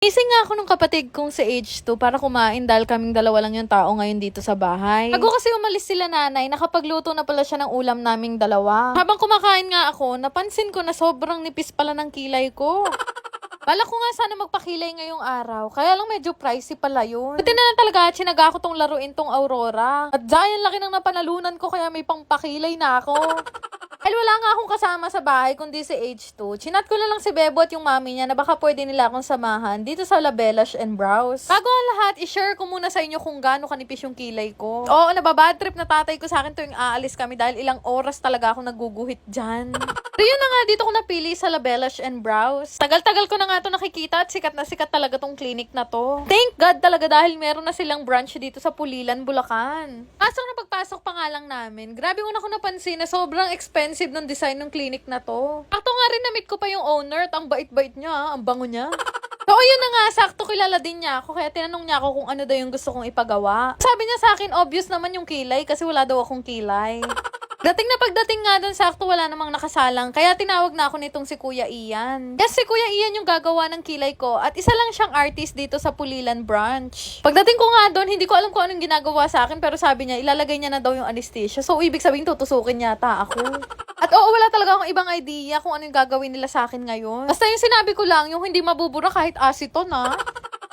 Gising nga ako nung kapatid kong sa H2 para kumain dahil kaming dalawa lang yung tao ngayon dito sa bahay. Bago kasi umalis sila nanay, nakapagluto na pala siya ng ulam naming dalawa. Habang kumakain nga ako, napansin ko na sobrang nipis pala ng kilay ko. Bala ko nga sana magpakilay ngayong araw, kaya lang medyo pricey pala yun. Buti na lang talaga, sinaga ko tong laruin tong Aurora. At dahil laki ng napanalunan ko, kaya may pangpakilay na ako. Dahil wala nga akong kasama sa bahay kundi si H2. Chinat ko na lang si Bebo at yung mami niya na baka pwede nila akong samahan dito sa Labelash and Brows. Bago ang lahat, i-share ko muna sa inyo kung gaano kanipis yung kilay ko. Oo, nababad trip na tatay ko sa akin tuwing aalis kami dahil ilang oras talaga ako naguguhit dyan. So yun na nga, dito ko napili sa Labelash and Brows. Tagal-tagal ko na nga ito nakikita at sikat na sikat talaga tong clinic na to. Thank God talaga dahil meron na silang branch dito sa Pulilan, Bulacan. Pasok na pagpasok pa nga lang namin, grabe ko na napansin na sobrang expensive ng design ng clinic na to. Sakto nga rin na-meet ko pa yung owner at ang bait-bait niya, ang bango niya. So, yun na nga, sakto kilala din niya ako, kaya tinanong niya ako kung ano daw yung gusto kong ipagawa. Sabi niya sa akin, obvious naman yung kilay kasi wala daw akong kilay. Dating na pagdating nga dun, sakto wala namang nakasalang, kaya tinawag na ako nitong si Kuya Ian. Yes, si Kuya Ian yung gagawa ng kilay ko at isa lang siyang artist dito sa Pulilan branch. Pagdating ko nga dun, hindi ko alam kung anong ginagawa sa akin pero sabi niya, ilalagay niya na daw yung anesthesia. So, ibig sabihin tutusukin yata ako. At oo, wala talaga akong ibang idea kung ano yung gagawin nila sa akin ngayon. Basta yung sinabi ko lang, yung hindi mabubura kahit aceton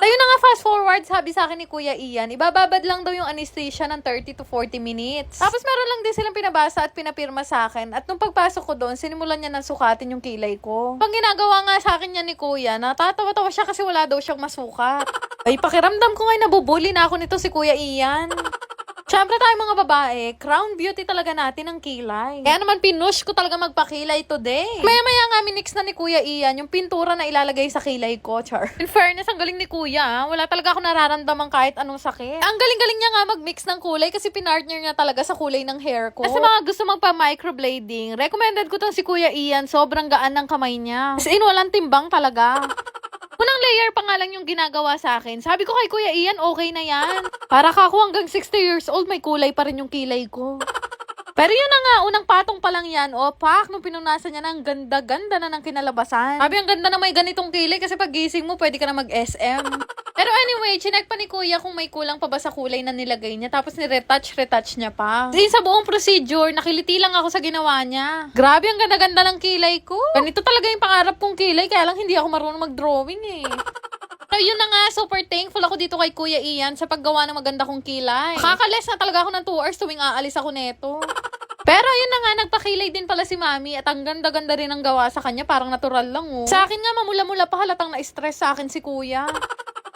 Tayo na nga, fast forward, sabi sa akin ni Kuya Ian, ibababad lang daw yung anesthesia ng 30 to 40 minutes. Tapos meron lang din silang pinabasa at pinapirma sa akin. At nung pagpasok ko doon, sinimulan niya na sukatin yung kilay ko. Pag ginagawa nga sa akin niya ni Kuya, natatawa-tawa siya kasi wala daw siyang masukat. Ay, pakiramdam ko ngayon, nabubuli na ako nito si Kuya Ian. Siyempre tayo mga babae, crown beauty talaga natin ang kilay. Kaya naman pinush ko talaga magpakilay today. Maya-maya nga minix na ni Kuya Ian yung pintura na ilalagay sa kilay ko, char. In fairness, ang galing ni Kuya, wala talaga ako nararamdaman kahit anong sakit. Ang galing-galing niya nga mag-mix ng kulay kasi pinartner niya talaga sa kulay ng hair ko. Kasi mga gusto magpa-microblading, recommended ko tong si Kuya Ian, sobrang gaan ng kamay niya. As in, walang timbang talaga. Unang layer pa nga lang yung ginagawa sa akin. Sabi ko kay Kuya Ian, okay na yan. Para ka ako hanggang 60 years old, may kulay pa rin yung kilay ko. Pero yun na nga, unang patong pa lang yan. O, pak, nung pinunasan niya na, ang ganda-ganda na ng kinalabasan. Sabi, ang ganda na may ganitong kilay kasi pag gising mo, pwede ka na mag-SM. Pero anyway, chinek pa ni Kuya kung may kulang pa ba sa kulay na nilagay niya. Tapos ni-retouch niya pa. Kasi sa buong procedure, nakiliti lang ako sa ginawa niya. Grabe, ang ganda-ganda ng kilay ko. Ganito talaga yung pangarap kong kilay, kaya lang hindi ako marunong mag-drawing So, yun na nga, super thankful ako dito kay Kuya Ian sa paggawa ng maganda kong kilay. Nakakales na talaga ako ng 2 hours tuwing aalis ako neto. Pero yun na nga, nagpakilay din pala si Mami at ang ganda-ganda rin ang gawa sa kanya, parang natural lang Sa akin nga, mamula-mula pa halatang na-stress sa akin si Kuya.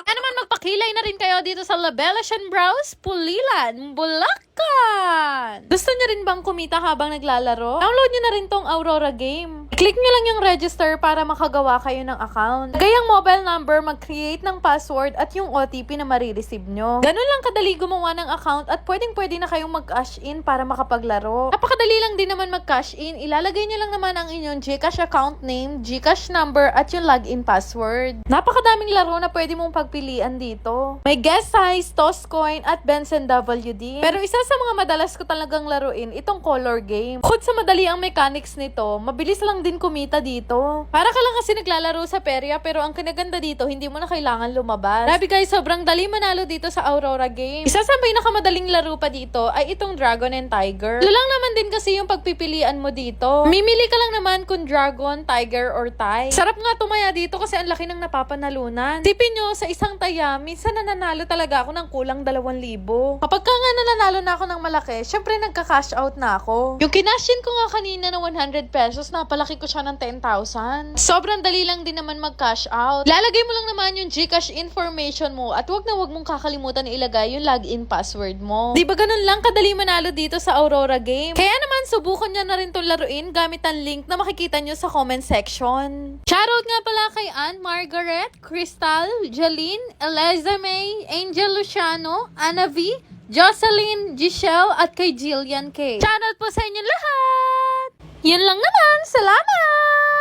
Kaya naman magpakilay na rin kayo dito sa Labelash and Brows, Pulilan, Bulacan! Gusto niyo rin bang kumita habang naglalaro? Download niyo na rin tong Aurora game. Click niyo lang yung register para makagawa kayo ng account. Gayang mobile number, mag-create ng password at yung OTP na marireceive nyo. Ganun lang kadali gumawa ng account at pwedeng-pwede na kayong mag-cash in para makapaglaro. Napakadali lang din naman mag-cash in. Ilalagay niyo lang naman ang inyong GCash account name, GCash number at yung login password. Napakadaming laro na pwede mong pagpilian dito. May guess size, toss coin at Benson WD. Pero isa sa mga madalas ko talagang laruin, itong color game. Bukod sa madali ang mechanics nito, mabilis lang din kumita dito. Para ka lang kasi naglalaro sa perya, pero ang kinaganda dito, hindi mo na kailangan lumabas. Grabe guys, sobrang dali manalo dito sa Aurora game. Isa sa pinakamadaling laro pa dito ay itong Dragon and Tiger. Lang naman din kasi yung pagpipilian mo dito. Mimili ka lang naman kung Dragon, Tiger, or Tie. Sarap nga tumaya dito kasi ang laki ng napapanalunan. Tipin nyo, sa isang taya, minsan nananalo talaga ako ng kulang 2,000. Kapag ka nga nananalo na ako ng malaki, syempre nagka-cash out na ako. Yung kinashin ko nga kanina na 100 pesos, napalaki ko siya ng 10,000. Sobrang dali lang din naman mag-cash out. Lalagay mo lang naman yung GCash information mo at wag na wag mong kakalimutan na ilagay yung login password mo. Di ba ganun lang kadali manalo dito sa Aurora game? Kaya naman, subukan nyo na rin itong laruin gamit ang link na makikita nyo sa comment section. Shoutout nga pala kay Ann, Margaret, Crystal, Jaline, Eliza May, Angel Luciano, Anna V, Jocelyn, Giselle, at kay Jillian K. Shoutout po sa inyo lahat! Yun lang naman. Salamat!